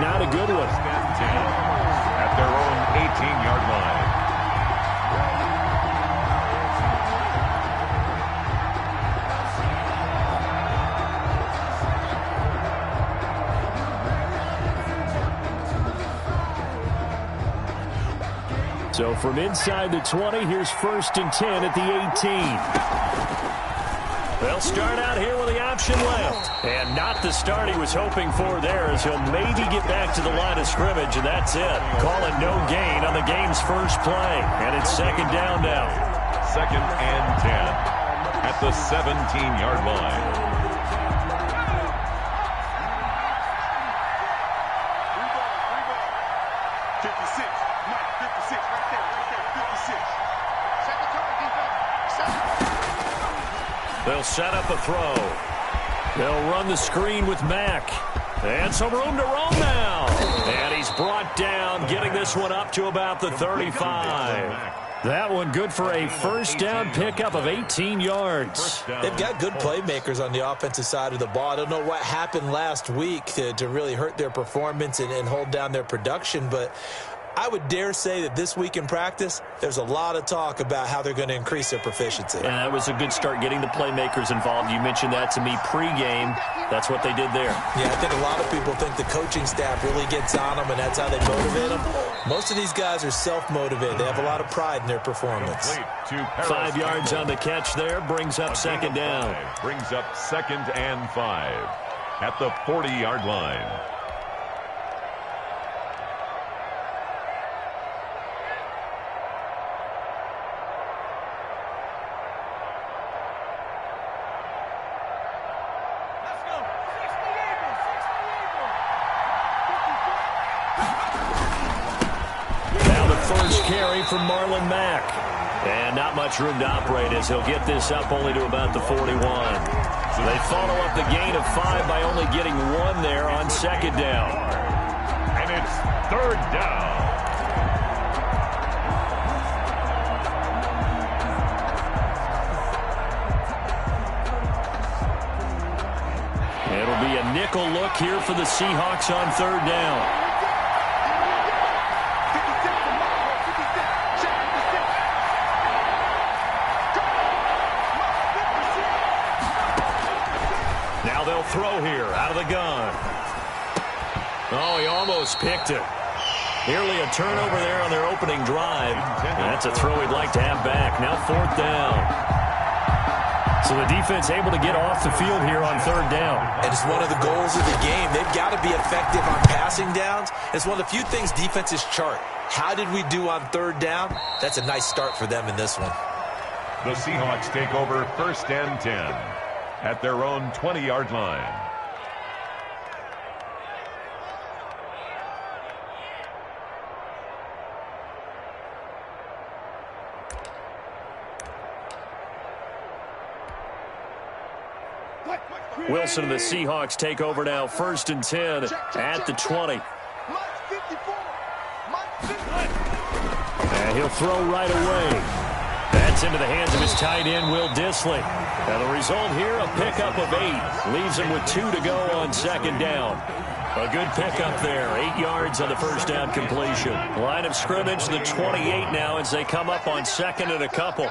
not a good one. At their own 18-yard line. So from inside the 20, here's 1st and 10 at the 18. They'll start out here with the option left. And not the start he was hoping for there, as he'll maybe get back to the line of scrimmage, and that's it. Call it no gain on the game's first play. And it's 2nd down now. 2nd and 10 at the 17-yard line. They'll set up a throw. They'll run the screen with Mack. And some room to roam now. And he's brought down, getting this one up to about the 35. That one good for a 1st down pickup of 18 yards. They've got good playmakers on the offensive side of the ball. I don't know what happened last week to really hurt their performance and hold down their production, but I would dare say that this week in practice, there's a lot of talk about how they're going to increase their proficiency. And that was a good start, getting the playmakers involved. You mentioned that to me pregame. That's what they did there. Yeah, I think a lot of people think the coaching staff really gets on them, and that's how they motivate them. Most of these guys are self-motivated. They have a lot of pride in their performance. 5 yards on the catch there, brings up 2nd down. Brings up 2nd and 5 at the 40-yard line. Carry from Marlon Mack. And not much room to operate as he'll get this up only to about the 41. So they follow up the gain of 5 by only getting 1 there on 2nd down. And it's 3rd down. It'll be a nickel look here for the Seahawks on 3rd down. Throw here out of the gun. Oh, he almost picked it. Nearly a turnover there on their opening drive. And that's a throw he'd like to have back. Now 4th down. So the defense able to get off the field here on 3rd down. And it's one of the goals of the game. They've got to be effective on passing downs. It's one of the few things defenses chart. How did we do on 3rd down? That's a nice start for them in this one. The Seahawks take over 1st and 10 at their own 20-yard line. Wilson and the Seahawks take over now, 1st and 10 at the 20. And he'll throw right away. That's into the hands of his tight end, Will Dissly. Now the result here, a pickup of 8. Leaves him with 2 to go on 2nd down. A good pickup there. 8 yards on the 1st down completion. Line of scrimmage, the 28 now as they come up on 2nd and a couple.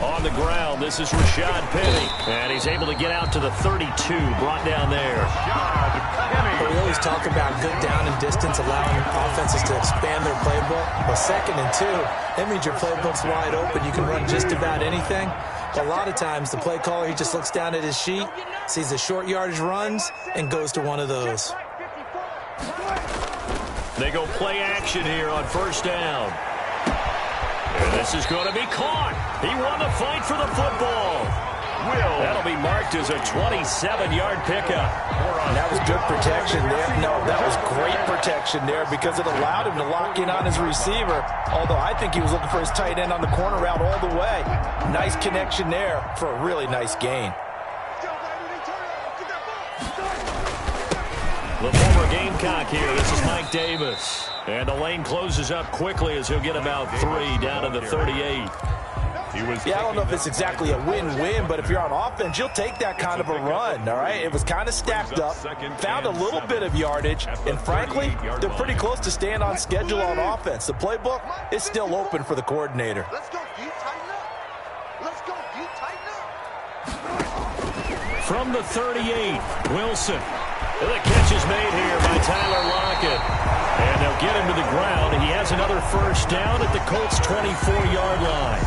On the ground, this is Rashad Penny. And he's able to get out to the 32, brought down there. We always talk about good down and distance, allowing offenses to expand their playbook. Well, 2nd and 2, that means your playbook's wide open. You can run just about anything. A lot of times, the play caller, he just looks down at his sheet, sees the short yardage runs, and goes to one of those. They go play action here on 1st down. And this is going to be caught. He won the fight for the football. That'll be marked as a 27-yard pickup. And that was good protection there. No, that was great protection there because it allowed him to lock in on his receiver, although I think he was looking for his tight end on the corner route all the way. Nice connection there for a really nice gain. The former Gamecock here. This is Mike Davis. And the lane closes up quickly as he'll get about 3 down to the 38. Yeah, I don't know if it's exactly a win-win, but if you're on offense, you'll take that kind of a run, all right? It was kind of stacked up, found a little bit of yardage, and frankly, they're pretty close to staying on schedule on offense. The playbook is still open for the coordinator. Let's go, D, tighten up. Let's go, D, tighten up. From the 38, Wilson. The catch is made here by Tyler Lockett. And they'll get him to the ground. He has another first down at the Colts' 24-yard line.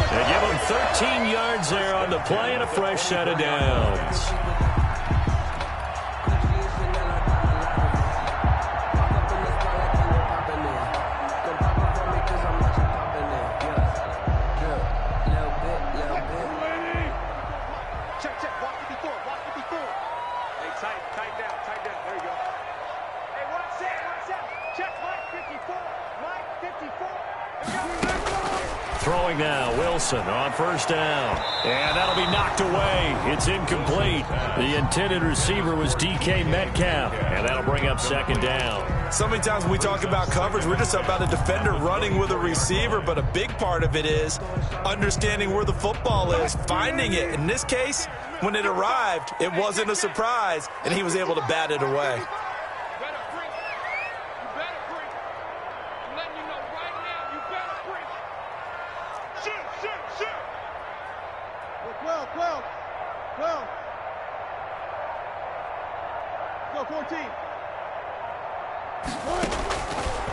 They give him 13 yards there on the play and a fresh set of downs. Throwing now, Wilson on first down. And that'll be knocked away. It's incomplete. The intended receiver was DK Metcalf. And that'll bring up second down. So many times when we talk about coverage, we're just about a defender running with a receiver, but a big part of it is understanding where the football is, finding it. In this case, when it arrived, it wasn't a surprise, and he was able to bat it away.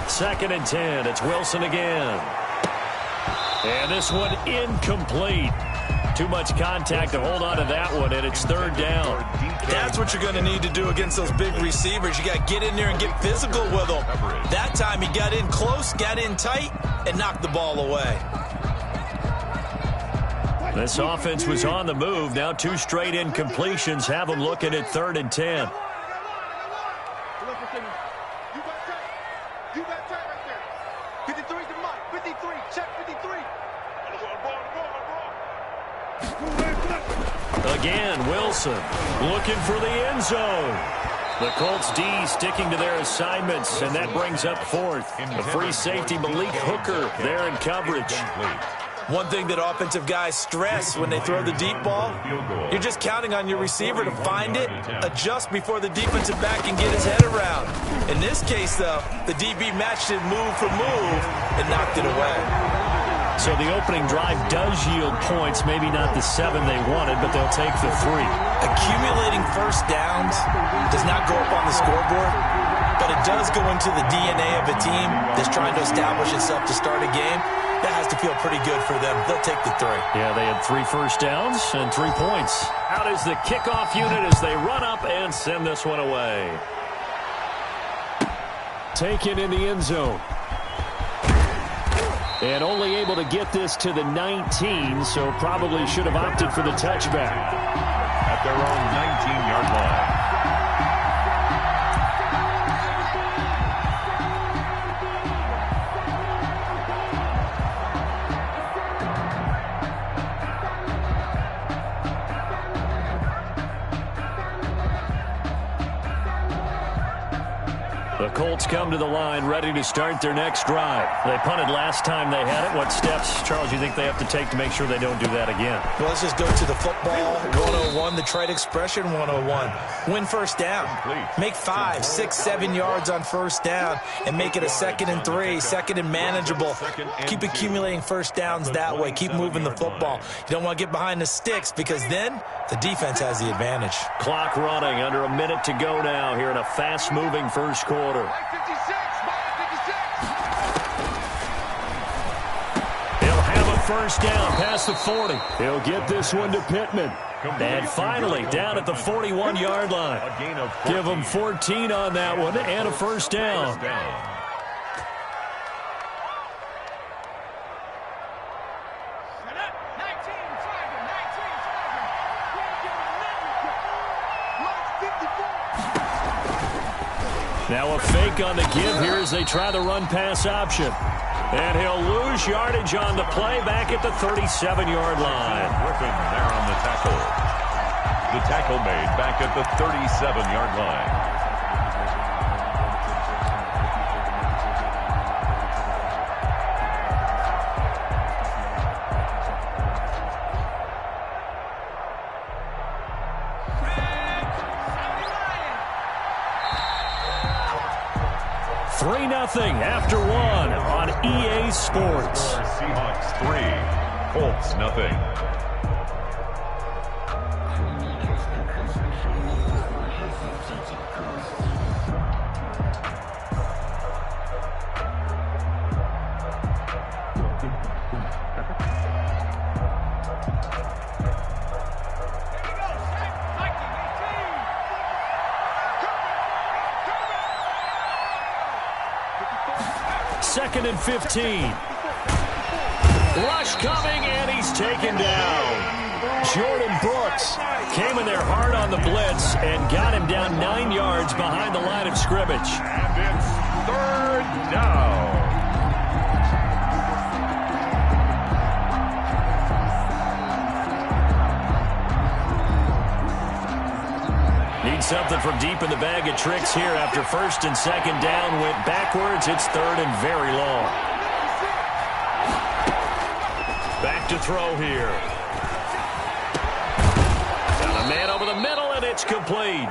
Second and 10. It's Wilson again. And this one incomplete. Too much contact to hold on to that one, and it's third down. That's what you're going to need to do against those big receivers. You got to get in there and get physical with them. That time he got in close, got in tight, and knocked the ball away. This offense was on the move. Now two straight incompletions have them looking at third and 10. Again, Wilson looking for the end zone. The Colts D sticking to their assignments, and that brings up fourth. The free safety Malik Hooker there in coverage. One thing that offensive guys stress when they throw the deep ball, you're just counting on your receiver to find it, adjust before the defensive back can get his head around. In this case, though, the DB matched it move for move and knocked it away. So the opening drive does yield points, maybe not the 7 they wanted, but they'll take the 3. Accumulating first downs does not go up on the scoreboard, but it does go into the DNA of a team that's trying to establish itself to start a game. That has to feel pretty good for them. They'll take the 3. Yeah, they had 3 first downs and 3 points. Out is the kickoff unit as they run up and send this one away. Taken in the end zone. And only able to get this to the 19, so probably should have opted for the touchback. At their own 19-yard line. The Colts come to the line ready to start their next drive. They punted last time they had it. What steps, Charles, you think they have to take to make sure they don't do that again? Well, let's just go to the football 101, the trade expression 101. Win first down. Make 5, 6, 7 yards on first down and make it a 2nd and 3, 2nd and manageable. Keep accumulating first downs that way. Keep moving the football. You don't want to get behind the sticks because then the defense has the advantage. Clock running, under a minute to go now here in a fast-moving first quarter. He'll have a first down past the 40. He'll get this one to Pittman. And finally, down at the 41-yard line. Give him 14 on that one and a first down. Now a fake on the give here as they try the run-pass option. And he'll lose yardage on the play back at the 37-yard line. Griffin there on the tackle. The tackle made back at the 37-yard line. 3-0 after 1 on EA Sports. Seahawks 3, Colts 0. Second and 15. Rush coming, and he's taken down. Jordan Brooks came in there hard on the blitz and got him down 9 yards behind the line of scrimmage. And it's 3rd down. Need something from deep in the bag of tricks here after 1st and 2nd down went backwards. It's 3rd and very long. Back to throw here. Got a man over the middle, and it's complete.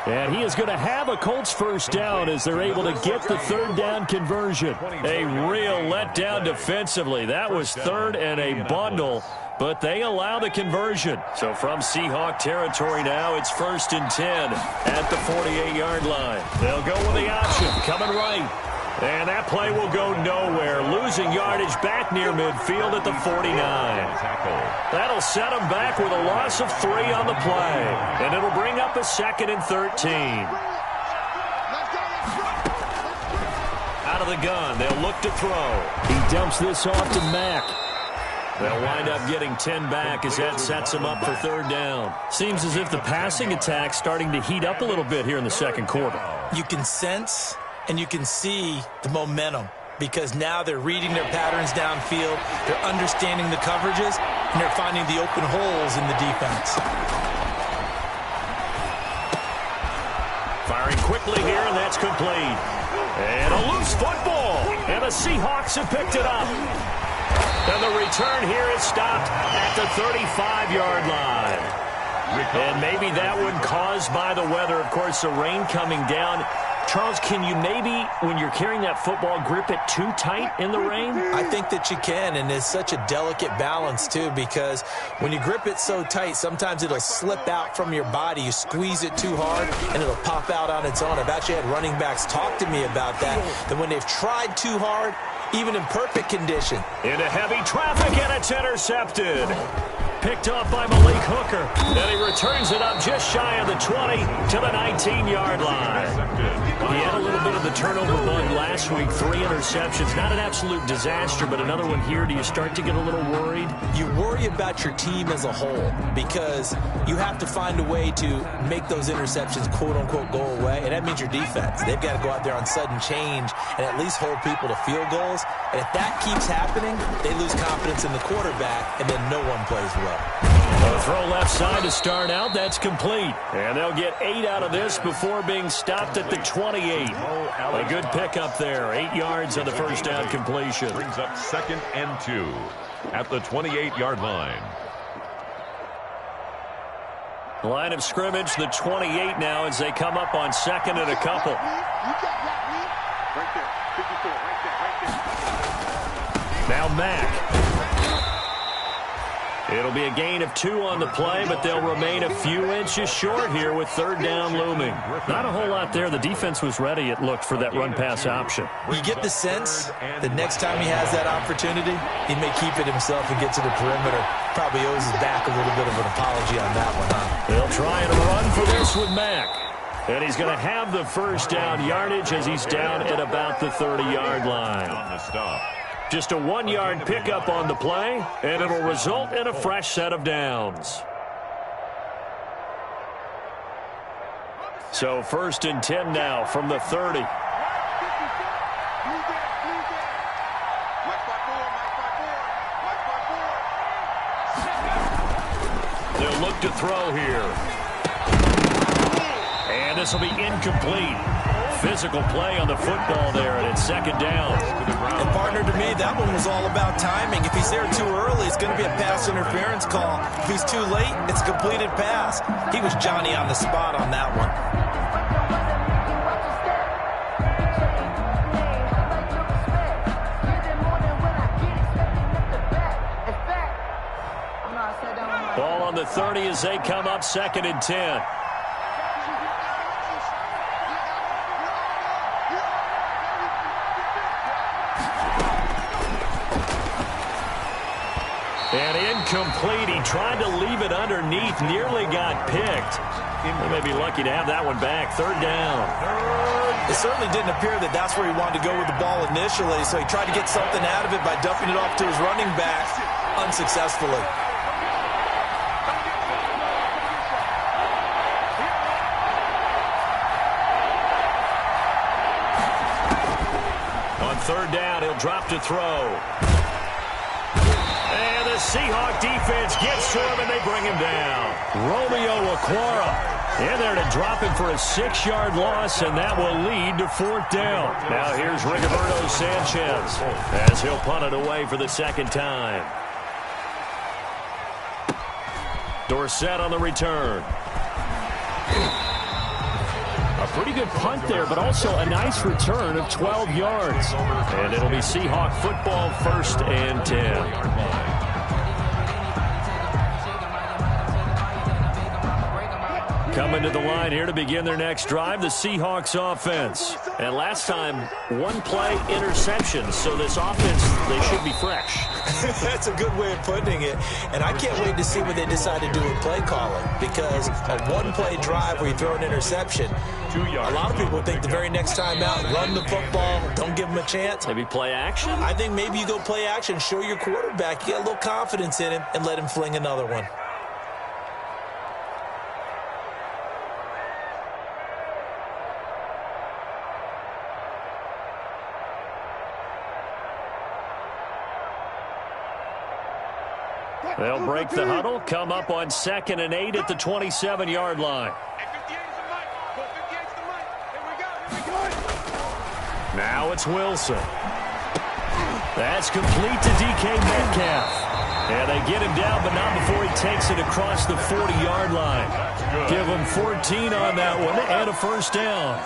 And he is going to have a Colts 1st down as they're able to get the 3rd down conversion. A real letdown defensively. That was 3rd and a bundle, but they allow the conversion. So from Seahawk territory now, it's 1st and 10 at the 48-yard line. They'll go with the option, coming right. And that play will go nowhere. Losing yardage back near midfield at the 49. That'll set them back with a loss of 3 on the play. And it'll bring up a 2nd and 13. Out of the gun, they'll look to throw. He dumps this off to Mack. They'll wind up getting 10 back as that sets them up for 3rd down. Seems as if the passing attack's starting to heat up a little bit here in the 2nd quarter. You can sense and you can see the momentum because now they're reading their patterns downfield, they're understanding the coverages, and they're finding the open holes in the defense. Firing quickly here, and that's complete. And a loose football, and the Seahawks have picked it up. And the return here is stopped at the 35-yard line. And maybe that one caused by the weather. Of course, the rain coming down. Charles, can you maybe, when you're carrying that football, grip it too tight in the rain? I think that you can, and it's such a delicate balance, too, because when you grip it so tight, sometimes it'll slip out from your body. You squeeze it too hard, and it'll pop out on its own. I've actually had running backs talk to me about that when they've tried too hard, even in perfect condition. Into heavy traffic, and it's intercepted. Picked off by Malik Hooker. And he returns it up just shy of the 20 to the 19-yard line. He had a little bit of the turnover bug last week. 3 interceptions. Not an absolute disaster, but another one here. Do you start to get a little worried? You worry about your team as a whole because you have to find a way to make those interceptions, quote-unquote, go away. And that means your defense. They've got to go out there on sudden change and at least hold people to field goals. And if that keeps happening, they lose confidence in the quarterback, and then no one plays well. A throw left side to start out. That's complete. And they'll get 8 out of this before being stopped at the 28. A good pickup there. 8 yards on the 1st down completion. Brings up 2nd and 2 at the 28-yard line. Line of scrimmage, the 28 now as they come up on 2nd and a couple. Now Mack. It'll be a gain of 2 on the play, but they'll remain a few inches short here with 3rd down looming. Not a whole lot there. The defense was ready, it looked, for that run-pass option. You get the sense that next time he has that opportunity, he may keep it himself and get to the perimeter. Probably owes his back a little bit of an apology on that one, huh? They'll try and run for this with Mack. And he's going to have the 1st down yardage as he's down at about the 30-yard line. On the stop. Just a 1-yard pickup on the play, and it'll result in a fresh set of downs. So 1st and 10 now from the 30. They'll look to throw here. And this will be incomplete. Physical play on the football there, and it's 2nd down. And partner, to me, that one was all about timing. If he's there too early, it's going to be a pass interference call. If he's too late, it's a completed pass. He was Johnny on the spot on that one. the 30 as they come up 2nd and 10. And incomplete. He tried to leave it underneath, nearly got picked. They may be lucky to have that one back. 3rd down. It certainly didn't appear that that's where he wanted to go with the ball initially, so he tried to get something out of it by dumping it off to his running back unsuccessfully. On 3rd down, he'll drop to throw. And the Seahawk defense gets to him, and they bring him down. Romeo Okwara in there to drop him for a 6-yard loss, and that will lead to 4th down. Now here's Rigoberto Sanchez as he'll punt it away for the 2nd time. Dorsett on the return. A pretty good punt there, but also a nice return of 12 yards. And it'll be Seahawk football, 1st and 10. Coming to the line here to begin their next drive, the Seahawks offense. And last time, 1-play interception, so this offense, they should be fresh. That's a good way of putting it. And I can't wait to see what they decide to do with play calling, because a 1-play drive where you throw an interception, 2 yards. a lot of people think the very next time out, run the football, don't give them a chance. Maybe play action? I think maybe you go play action, show your quarterback, you get a little confidence in him, and let him fling another one. They'll break the huddle, come up on 2nd and 8 at the 27-yard line. Now it's Wilson. That's complete to DK Metcalf. And they get him down, but not before he takes it across the 40-yard line. Give him 14 on that one and a 1st down.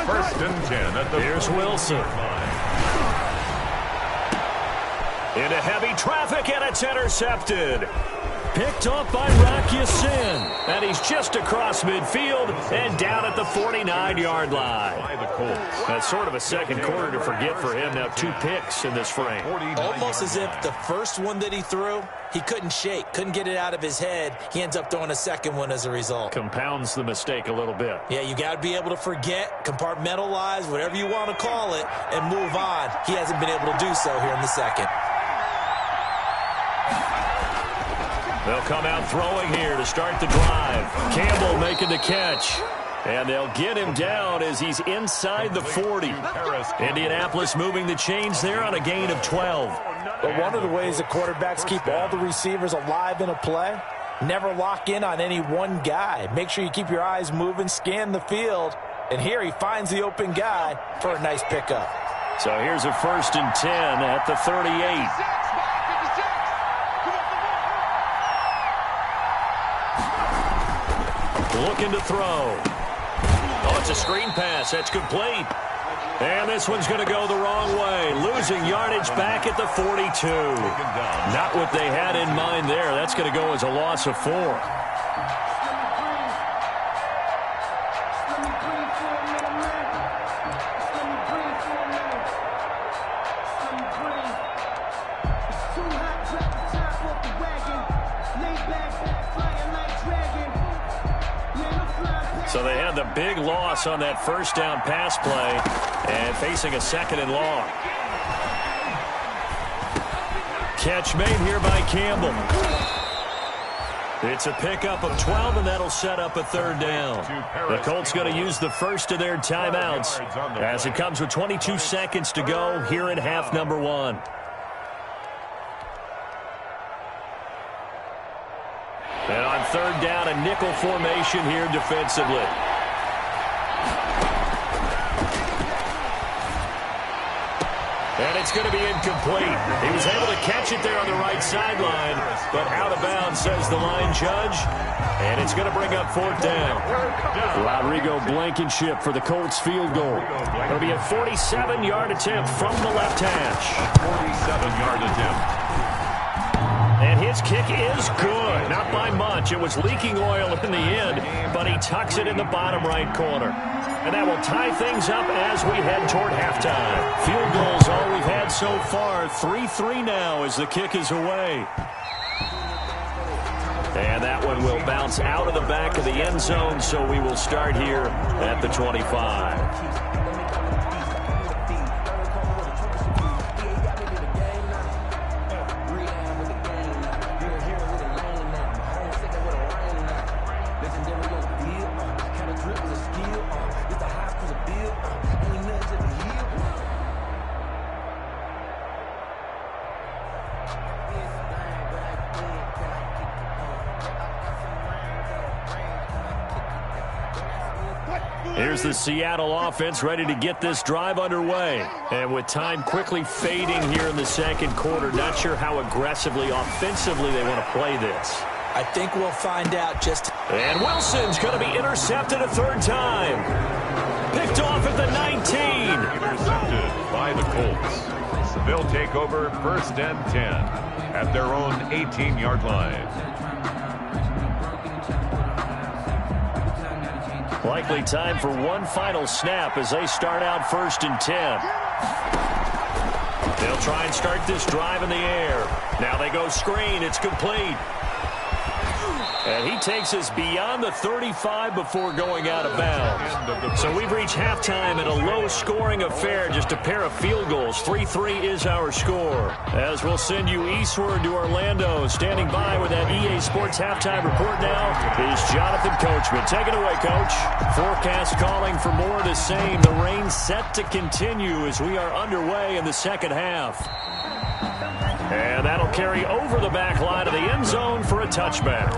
1st and 10 at the Here's Wilson. Into heavy traffic, and it's intercepted. Picked off by Rock Ya-Sin. And he's just across midfield and down at the 49-yard line. That's sort of a second quarter to forget for him. Now 2 picks in this frame. Almost as if the first one that he threw, he couldn't shake, couldn't get it out of his head. He ends up throwing a second one as a result. Compounds the mistake a little bit. Yeah, you got to be able to forget, compartmentalize, whatever you want to call it, and move on. He hasn't been able to do so here in the second. They'll come out throwing here to start the drive. Campbell making the catch. And they'll get him down as he's inside the 40. Indianapolis moving the chains there on a gain of 12. But one of the ways that quarterbacks keep all the receivers alive in a play, never lock in on any one guy. Make sure you keep your eyes moving, scan the field. And here he finds the open guy for a nice pickup. So here's a 1st and 10 at the 38. Looking to throw. Oh, it's a screen pass. That's complete. And this one's going to go the wrong way. Losing yardage back at the 42. Not what they had in mind there. That's going to go as a loss of 4. So they had the big loss on that 1st down pass play and facing a 2nd and long. Catch made here by Campbell. It's a pickup of 12, and that'll set up a 3rd down. The Colts going to use the first of their timeouts as it comes with 22 seconds to go here in half number 1. And on 3rd down, a nickel formation here defensively. And it's going to be incomplete. He was able to catch it there on the right sideline, but out of bounds, says the line judge. And it's going to bring up 4th down. Rodrigo Blankenship for the Colts field goal. It'll be a 47-yard attempt from the left hash. 47-yard attempt. And his kick is good. Not by much. It was leaking oil in the end, but he tucks it in the bottom right corner. And that will tie things up as we head toward halftime. Field goals all we've had so far. 3-3 now as the kick is away. And that one will bounce out of the back of the end zone, so we will start here at the 25. Here's the Seattle offense ready to get this drive underway. And with time quickly fading here in the second quarter, not sure how aggressively, offensively they want to play this. I think we'll find out just... And Wilson's going to be intercepted a third time. Picked off at the 19. Intercepted by the Colts. So they'll take over 1st and 10 at their own 18-yard line. Likely time for one final snap as they start out 1st and 10. They'll try and start this drive in the air. Now they go screen. It's complete. And he takes us beyond the 35 before going out of bounds. So we've reached halftime in a low-scoring affair, just a pair of field goals. 3-3 is our score. As we'll send you eastward to Orlando. Standing by with that EA Sports halftime report now is Jonathan Coachman. Take it away, Coach. Forecast calling for more of the same. The rain set to continue as we are underway in the second half. And that'll carry over the back line of the end zone for a touchback.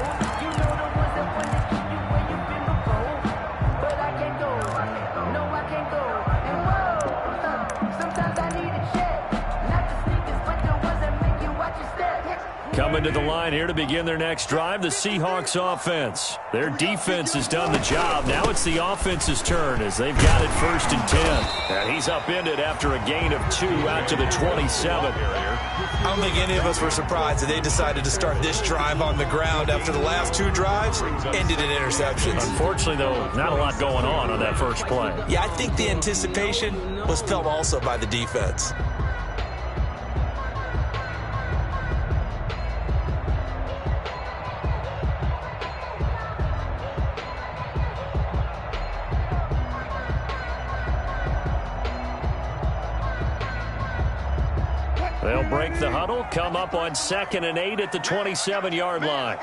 Coming to the line here to begin their next drive, the Seahawks offense. Their defense has done the job. Now it's the offense's turn as they've got it 1st and 10. And he's upended after a gain of 2 out to the 27. I don't think any of us were surprised that they decided to start this drive on the ground after the last 2 drives ended in interceptions. Unfortunately, though, not a lot going on that first play. Yeah, I think the anticipation was felt also by the defense. They'll break the huddle, come up on 2nd and 8 at the 27-yard line.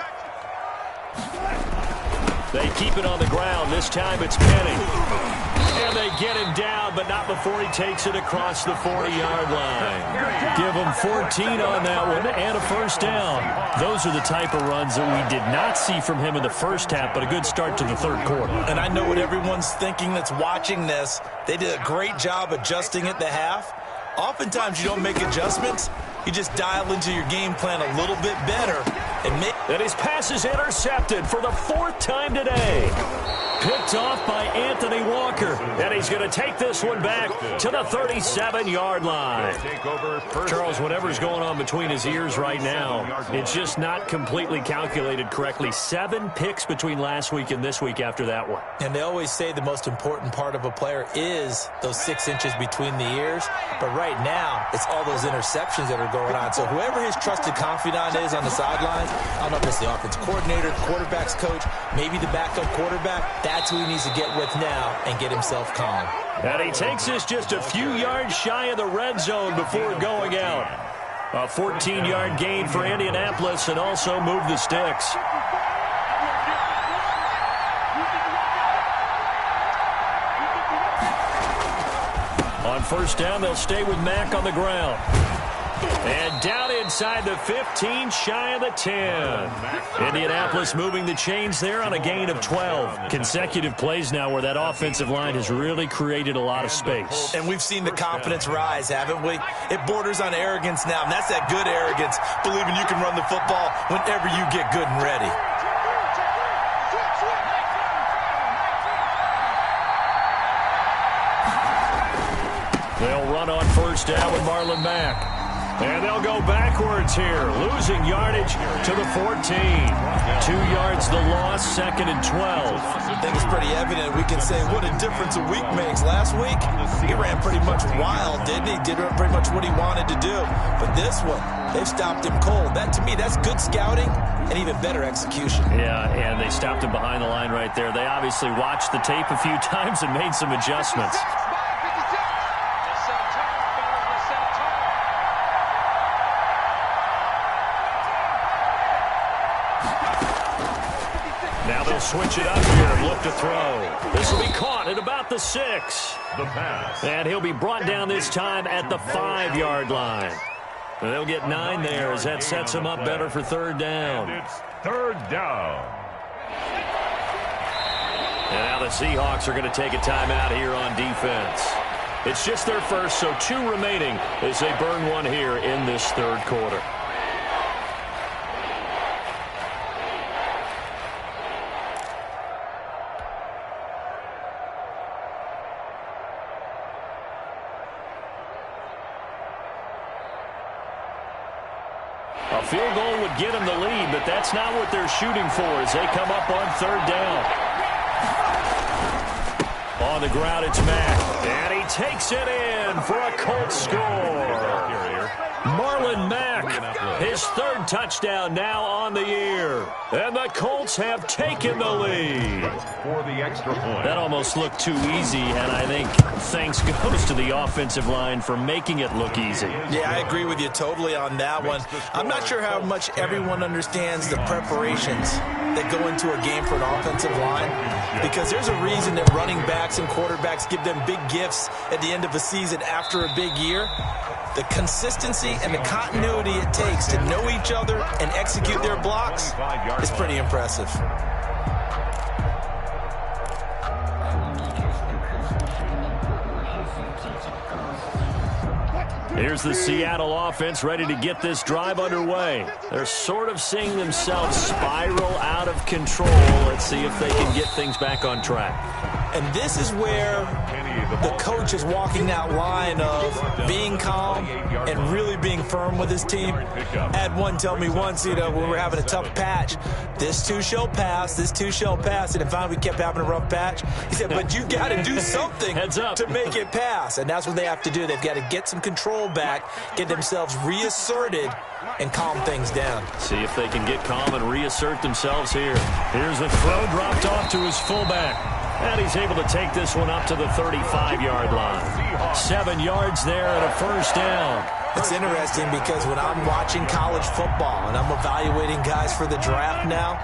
They keep it on the ground. This time it's Penny. And they get him down, but not before he takes it across the 40-yard line. Give him 14 on that one and a first down. Those are the type of runs that we did not see from him in the first half, but a good start to the third quarter. And I know what everyone's thinking that's watching this. They did a great job adjusting at the half. Oftentimes you don't make adjustments. You just dial into your game plan a little bit better. And his pass is intercepted for the 4th time today. Picked off by Anthony Walker. And he's going to take this one back to the 37-yard line. Charles, whatever's going on between his ears right now, it's just not completely calculated correctly. 7 picks between last week and this week after that one. And they always say the most important part of a player is those 6 inches between the ears. But right now, it's all those interceptions that are going on. So whoever his trusted confidant is on the sidelines, I don't know if it's the offense coordinator, quarterback's coach, maybe the backup quarterback, that's who he needs to get with now and get himself calm. And he takes us just a few yards shy of the red zone before going out. A 14-yard gain for Indianapolis and also move the sticks. On first down, they'll stay with Mack on the ground. And down inside the 15, shy of the 10. Indianapolis moving the chains there on a gain of 12. Consecutive plays now where that offensive line has really created a lot of space. And we've seen the confidence rise, haven't we? It borders on arrogance now, and that's that good arrogance, believing you can run the football whenever you get good and ready. They'll run on first down with Marlon Mack. And they'll go backwards here, losing yardage to the 14. 2 yards the loss, 2nd and 12. I think it's pretty evident. We can say what a difference a week makes. Last week, he ran pretty much wild, didn't he? Did pretty much what he wanted to do. But this one, they've stopped him cold. That, to me, that's good scouting and even better execution. Yeah, and they stopped him behind the line right there. They obviously watched the tape a few times and made some adjustments. Now they'll switch it up here and look to throw. This will be caught at about the 6. The pass. And he'll be brought down this time at the 5-yard line. And they'll get 9 there as that sets them up better for 3rd down. And it's 3rd down. And now the Seahawks are going to take a timeout here on defense. It's just their first, so 2 remaining as they burn one here in this 3rd quarter. A field goal would get them the lead, but that's not what they're shooting for as they come up on 3rd down. On the ground, it's Mack, and he takes it in for a Colts score. Marlon Mack, his 3rd touchdown now on the year. And the Colts have taken the lead. For the extra point. That almost looked too easy, and I think thanks goes to the offensive line for making it look easy. Yeah, I agree with you totally on that one. I'm not sure how much everyone understands the preparations that go into a game for an offensive line, because there's a reason that running backs and quarterbacks give them big gifts at the end of a season after a big year. The consistency and the continuity it takes to know each other and execute their blocks is pretty impressive. Here's the Seattle offense ready to get this drive underway. They're sort of seeing themselves spiral out of control. Let's see if they can get things back on track. And this is where the coach is walking that line of being calm and really being firm with his team. I had one tell me once, when we were having a tough patch, this too shall pass, this too shall pass. And finally we kept having a rough patch. He said, but you got to do something to make it pass. And that's what they have to do. They've got to get some control back, get themselves reasserted, and calm things down. See if they can get calm and reassert themselves here. Here's a throw dropped off to his fullback. And he's able to take this one up to the 35-yard line. 7 yards there and a 1st down. It's interesting because when I'm watching college football and I'm evaluating guys for the draft now,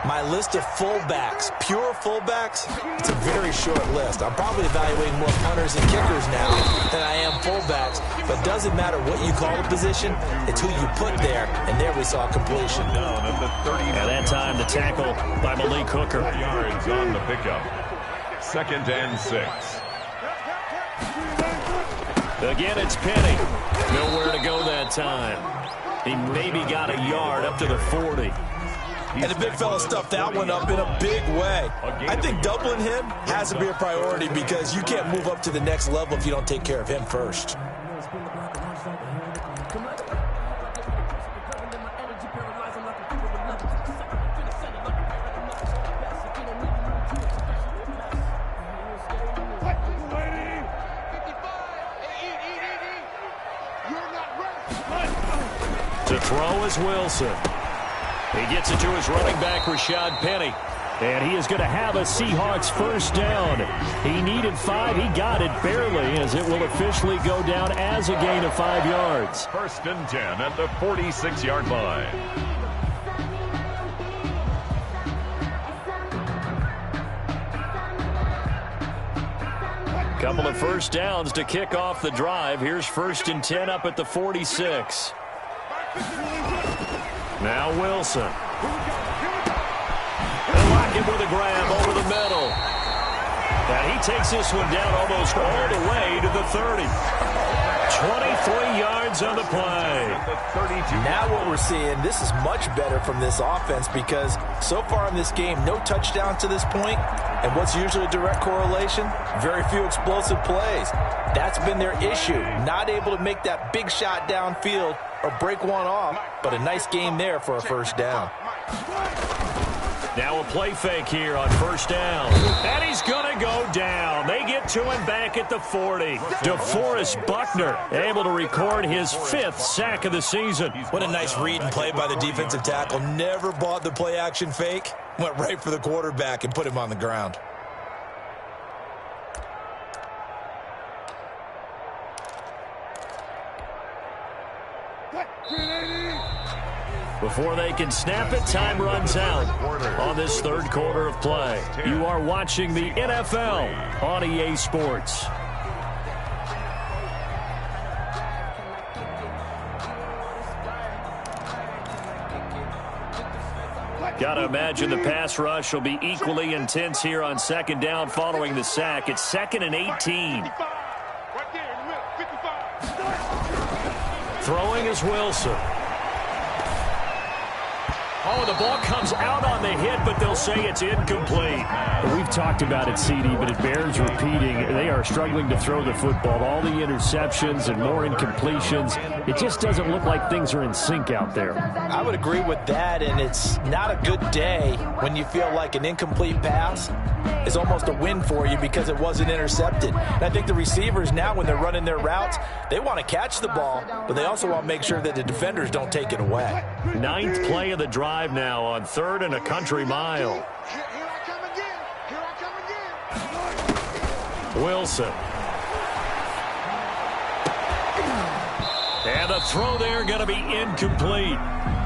my list of fullbacks, pure fullbacks, it's a very short list. I'm probably evaluating more punters and kickers now than I am fullbacks. But it doesn't matter what you call a position, it's who you put there. And there we saw completion. At that time, the tackle by Malik Hooker. Yards on the pickup. 2nd and 6. Again, it's Penny. Nowhere to go that time. He maybe got a yard up to the 40. And the big fella stuffed that one up in a big way. I think doubling him has to be a priority because you can't move up to the next level if you don't take care of him first. To throw is Wilson. He gets it to his running back, Rashad Penny. And he is going to have a Seahawks 1st down. He needed 5. He got it barely as it will officially go down as a gain of 5 yards. 1st and 10 at the 46-yard line. Couple of 1st downs to kick off the drive. Here's 1st and 10 up at the 46. Now Wilson. And Lockett with a grab over the middle. And he takes this one down almost all the way to the 30. 23 yards on the play. Now what we're seeing, this is much better from this offense because so far in this game, no touchdowns to this point. And what's usually a direct correlation? Very few explosive plays. That's been their issue. Not able to make that big shot downfield or break one off, but a nice game there for a first down. Now a play fake here on first down. And he's going to go down. They get to him back at the 40. DeForest Buckner able to record his 5th sack of the season. What a nice read and play by the defensive tackle. Never bought the play action fake. Went right for the quarterback and put him on the ground. Before they can snap it, time runs out on this third quarter of play. You are watching the NFL on EA Sports. Got to imagine the pass rush will be equally intense here on second down following the sack. It's 2nd and 18. Throwing is Wilson. Oh, the ball comes out on the hit, but they'll say it's incomplete. We've talked about it, CD, but it bears repeating. They are struggling to throw the football. All the interceptions and more incompletions. It just doesn't look like things are in sync out there. I would agree with that, and it's not a good day when you feel like an incomplete pass is almost a win for you because it wasn't intercepted. And I think the receivers now, when they're running their routes, they want to catch the ball, but they also want to make sure that the defenders don't take it away. 9th play of the drive now on 3rd and a country mile. Here I come again. Here I come again. Wilson. And the throw there going to be incomplete.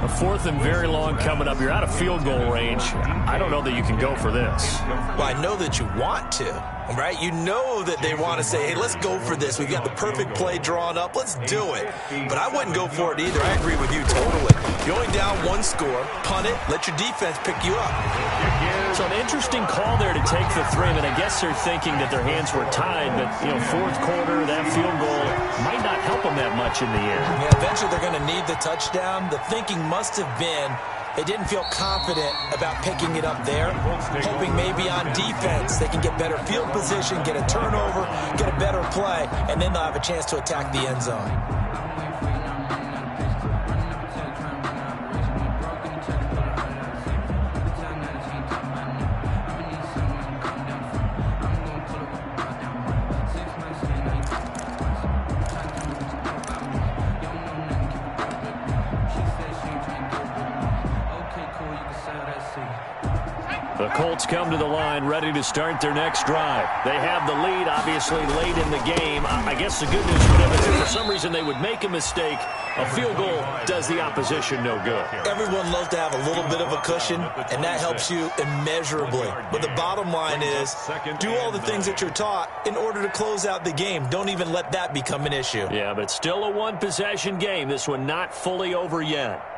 A 4th and very long coming up. You're out of field goal range. I don't know that you can go for this. Well, I know that you want to, right? You know that they want to say, hey, let's go for this. We've got the perfect play drawn up. Let's do it. But I wouldn't go for it either. I agree with you totally. You're only down 1 score. Punt it. Let your defense pick you up. So an interesting call there to take the 3. And I guess they're thinking that their hands were tied. But, 4th quarter, that field goal might not help them that much in the end. Yeah, eventually they're going to need the touchdown. The thinking must have been they didn't feel confident about picking it up there, hoping maybe on defense they can get better field position, get a turnover, get a better play, and then they'll have a chance to attack the end zone. The Colts come to the line ready to start their next drive. They have the lead, obviously, late in the game. I guess the good news for them is if for some reason they would make a mistake, a field goal does the opposition no good. Everyone loves to have a little bit of a cushion, and that helps you immeasurably. But the bottom line is do all the things that you're taught in order to close out the game. Don't even let that become an issue. Yeah, but still a one-possession game. This one not fully over yet.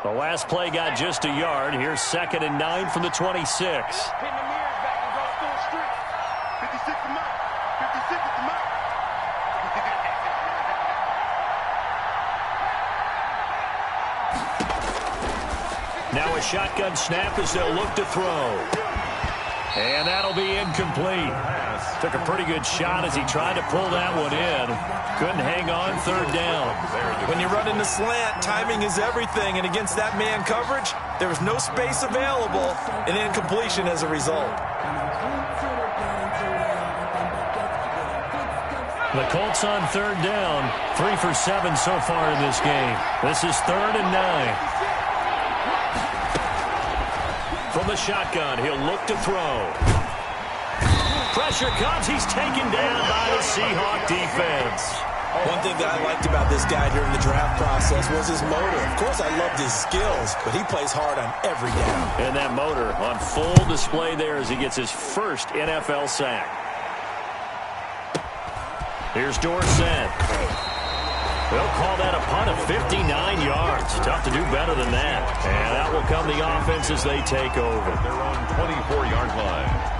The last play got just a yard. Here's 2nd and 9 from the 26. Pin the mirrors back and go full strip. 56 to mark. 56 to mark. Now a shotgun snap as they'll look to throw. And that'll be incomplete. Took a pretty good shot as he tried to pull that one in. Couldn't hang on 3rd down. When you run in the slant, timing is everything. And against that man coverage, there was no space available and incompletion as a result. The Colts on 3rd down. 3 for 7 so far in this game. This is 3rd and 9. From the shotgun, he'll look to throw. Pressure comes. He's taken down by the Seahawk defense. One thing that I liked about this guy during the draft process was his motor. Of course, I loved his skills, but he plays hard on every down. And that motor on full display there as he gets his first NFL sack. Here's Dorsett. They'll call that a punt of 59 yards. Tough to do better than that. And out will come the offense as they take over. Their own 24-yard line.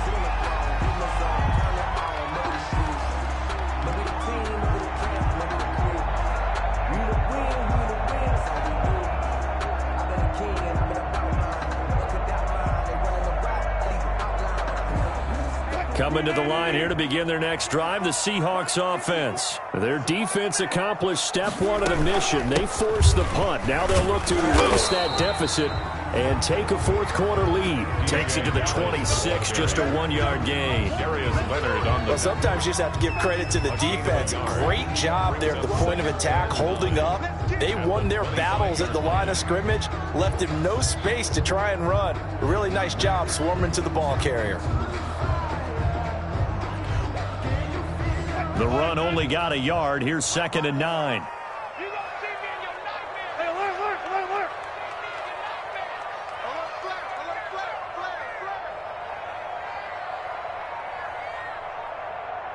Coming to the line here to begin their next drive, the Seahawks offense. Their defense accomplished step one of the mission. They forced the punt. Now they'll look to erase that deficit and take a fourth-quarter lead. Takes it to the 26, just a 1-yard gain. Well, sometimes you just have to give credit to the defense. Great job there at the point of attack, holding up. They won their battles at the line of scrimmage, left him no space to try and run. A really nice job swarming to the ball carrier. The run only got a yard. Here's 2nd and 9. You gonna see me in your nightmare. Hey, alert, alert, alert, alert. Alert, flag, alert, flag, flag.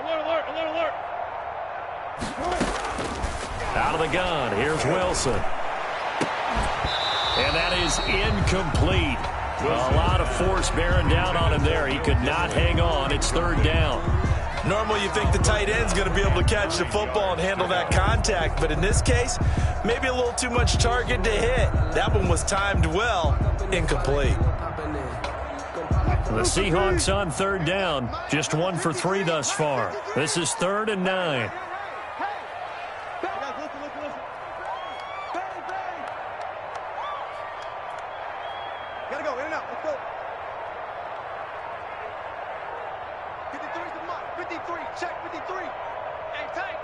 Alert, alert, alert, alert. Out of the gun, here's Wilson. And that is incomplete. A lot of force bearing down on him there. He could not hang on. It's 3rd down. Normally you think the tight end's going to be able to catch the football and handle that contact, but in this case, maybe a little too much target to hit. That one was timed well, incomplete. The Seahawks on 3rd down, just 1 for 3 thus far. This is 3rd and 9. Gotta go, in and out, let's go. 53's the mark, 53, check 53. Hey, tight.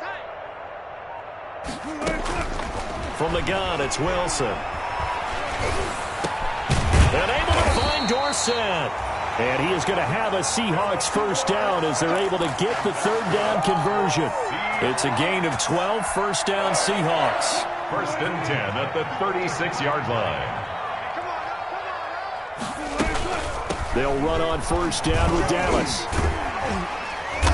From the gun, it's Wilson. And able to find Dorsett. And he is going to have a Seahawks first down as they're able to get the 3rd down conversion. It's a gain of 12, first down Seahawks. 1st and 10 at the 36-yard line. They'll run on first down with Dallas.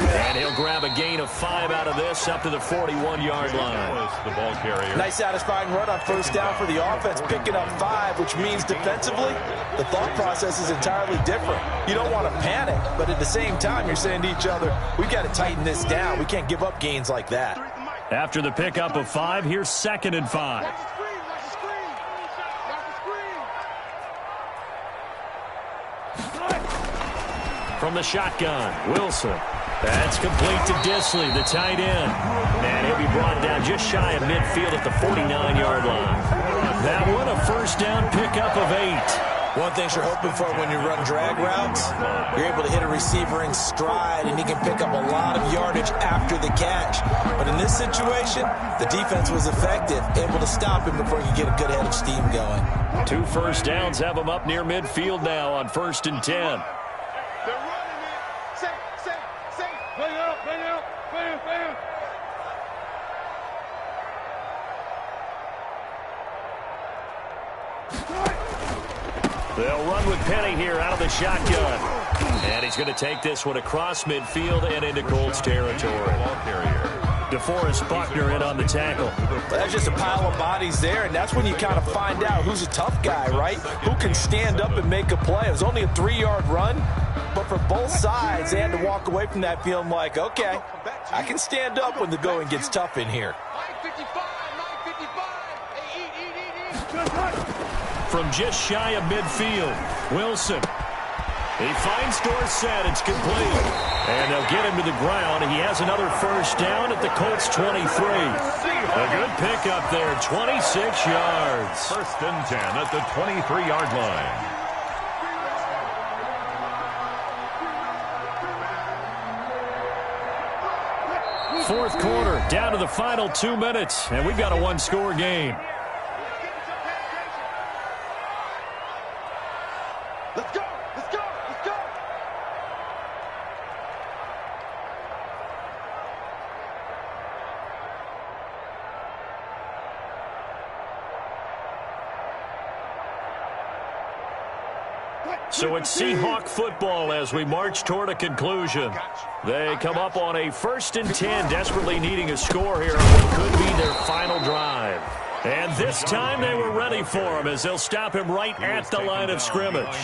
And he'll grab a gain of 5 out of this up to the 41-yard line. The ball carrier. Nice satisfying run on first down for the offense, picking up 5, which means defensively, the thought process is entirely different. You don't want to panic, but at the same time, you're saying to each other, we've got to tighten this down. We can't give up gains like that. After the pickup of 5, here's 2nd and 5. Watch the screen, watch the screen. Watch the screen. From the shotgun, Wilson. That's complete to Disley, the tight end. And he'll be brought down just shy of midfield at the 49-yard line. That one a first down pickup of 8. One thing you're hoping for when you run drag routes, you're able to hit a receiver in stride, and he can pick up a lot of yardage after the catch. But in this situation, the defense was effective, able to stop him before he could get a good head of steam going. 2 first downs have him up near midfield now on 1st and 10. They're running it. Safe. Bring it up, bam. They'll run with Penny here out of the shotgun. And he's going to take this one across midfield and into Colts territory. DeForest Buckner in on the tackle. That's just a pile of bodies there, and that's when you kind of find out who's a tough guy, right? Who can stand up and make a play. It was only a 3-yard run, but for both sides, they had to walk away from that feeling like, okay, I can stand up when the going gets tough in here. 955. Hey, eat. From just shy of midfield, Wilson. He finds Dorsett. It's complete. And they'll get him to the ground. He has another first down at the Colts 23. A good pickup there, 26 yards. 1st and 10 at the 23-yard line. Fourth quarter, down to the final 2 minutes, and we've got a 1-score game. Let's go. So it's Seahawk football as we march toward a conclusion. They come up on a 1st and 10, desperately needing a score here on what could be their final drive. And this time they were ready for him as they'll stop him right at the line of scrimmage.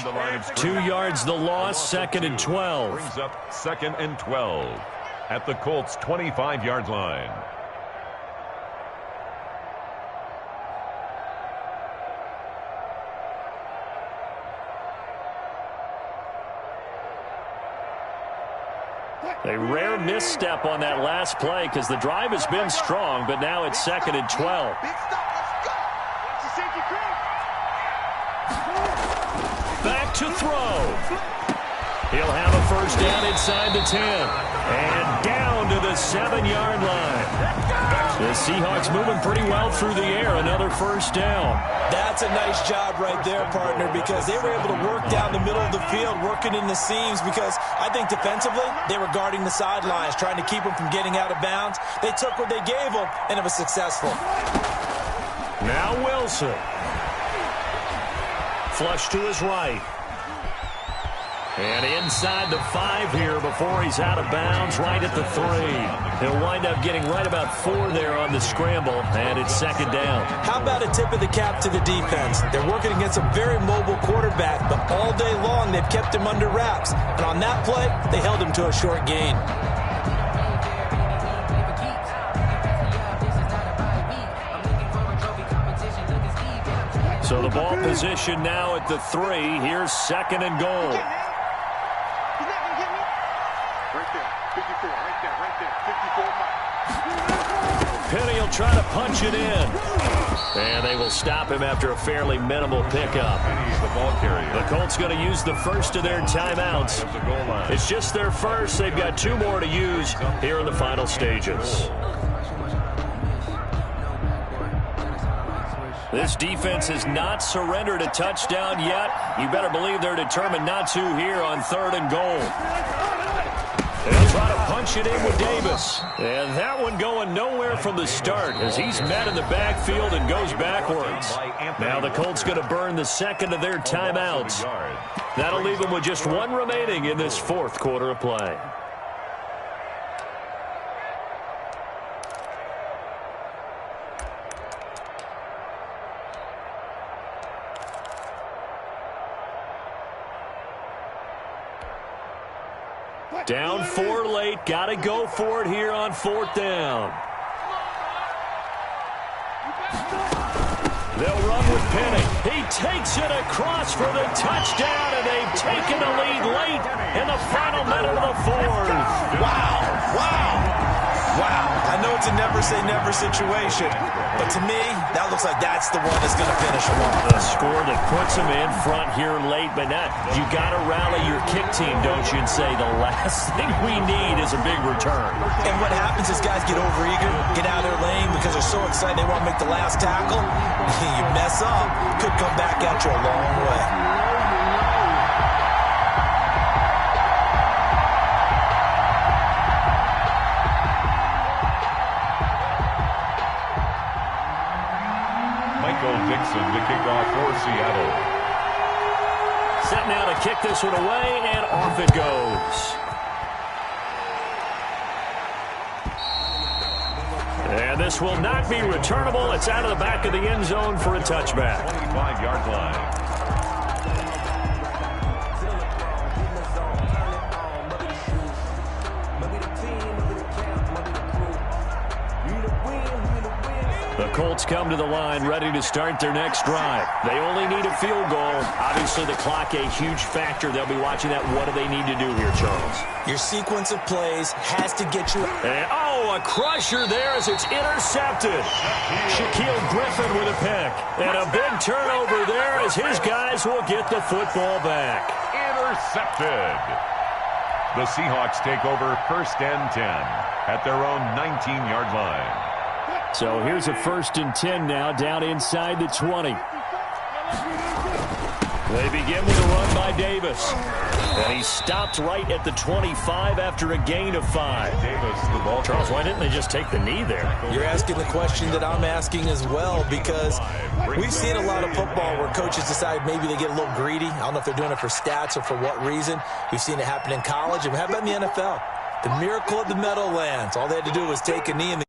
2 yards the loss, 2nd and 12. Brings up 2nd and 12 at the Colts' 25-yard line. A rare misstep on that last play because the drive has been strong, but now it's 2nd and 12. Back to throw. He'll have a 1st down inside the 10. And down to the 7-yard line. The Seahawks moving pretty well through the air. Another 1st down. That's a nice job right there, partner, because they were able to work down the middle of the field, working in the seams, because I think defensively they were guarding the sidelines, trying to keep them from getting out of bounds. They took what they gave them, and it was successful. Now Wilson. Flush to his right. And inside the 5 here before he's out of bounds, right at the 3. He'll wind up getting right about 4 there on the scramble, and it's 2nd down. How about a tip of the cap to the defense? They're working against a very mobile quarterback, but all day long they've kept him under wraps. And on that play, they held him to a short gain. So the ball position now at the 3. Here's 2nd and goal. Penny will try to punch it in. And they will stop him after a fairly minimal pickup. The ball carrier. The Colts going to use the first of their timeouts. It's just their first. They've got 2 more to use here in the final stages. This defense has not surrendered a touchdown yet. You better believe they're determined not to here on 3rd and goal. They'll try to punch it in with Davis. And that one going nowhere from the start as he's met in the backfield and goes backwards. Now the Colts going to burn the 2nd of their timeouts. That'll leave them with just 1 remaining in this 4th quarter of play. Down 4 late. Got to go for it here on 4th down. They'll run with Penny. He takes it across for the touchdown, and they've taken the lead late in the final minute of the 4th. Wow. I know it's a never-say-never situation, but to me, that looks like that's the one that's going to finish them off. The score that puts them in front here late, but not. You got to rally your kick team, don't you, and say the last thing we need is a big return. And what happens is guys get overeager, get out of their lane because they're so excited they want to make the last tackle. You mess up, could come back at you a long way. Dixon to kick off for Seattle. Set now to kick this one away, and off it goes. And this will not be returnable. It's out of the back of the end zone for a touchback. 25-yard line. The Colts come to the line ready to start their next drive. They only need a field goal. Obviously, the clock a huge factor. They'll be watching that. What do they need to do here, Charles? Your sequence of plays has to get you... And, a crusher there as it's intercepted. Shaquille Griffin with a pick. And a big turnover there as his guys will get the football back. Intercepted. The Seahawks take over 1st and 10 at their own 19-yard line. So here's a 1st and 10 now, down inside the 20. They begin with a run by Davis. And he stopped right at the 25 after a gain of 5. Davis, the ball. Charles, why didn't they just take the knee there? You're asking the question that I'm asking as well, because we've seen a lot of football where coaches decide maybe they get a little greedy. I don't know if they're doing it for stats or for what reason. We've seen it happen in college. And how about in the NFL? The miracle of the Meadowlands. All they had to do was take a knee in the